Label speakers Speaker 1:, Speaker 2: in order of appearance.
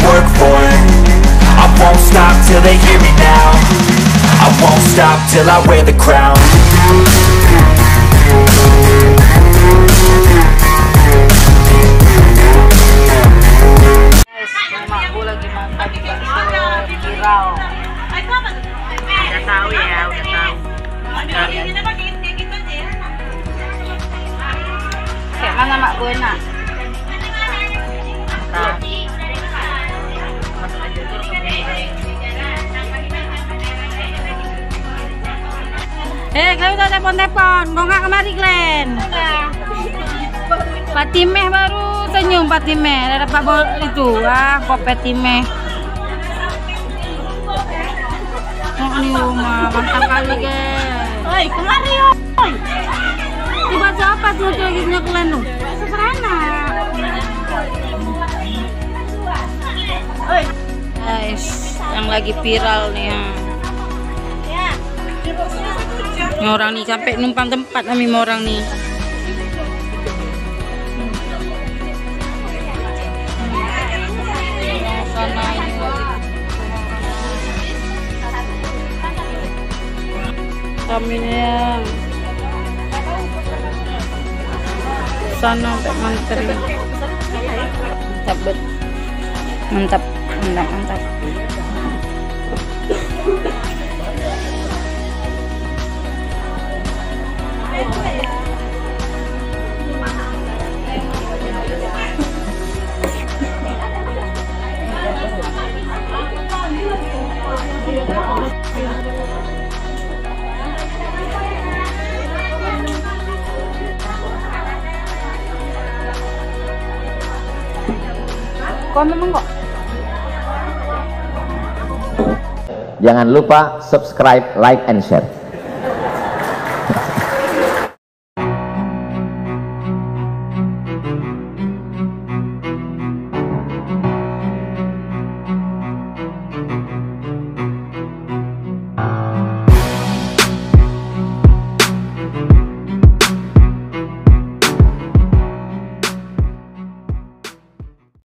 Speaker 1: work for it. I won't stop till they hear me now. I won't stop till I wear the crown.
Speaker 2: Mamaku lagi makan bakso viral. Udah tahu ya, udah tahu. Kayak mana mak gue nak? Kau udah telepon-telepon, kau nggak kemari Glenn? Fatimeh baru senyum Fatimeh, ada dapat itu, kopet Timeh. Oh ini rumah, mantap kali guys. Oi, kemari oi. Tiba siapa tuh lagi punya Glenn tuh? Seberana. Oi. Guys, yang lagi viral nih ya. Ini orang nih sampai numpang tempat kami mau orang nih. Sana ini kami nih sana sampai manteri. Mantap, mantap. Kok memang kok?
Speaker 3: Jangan lupa subscribe, like, and share.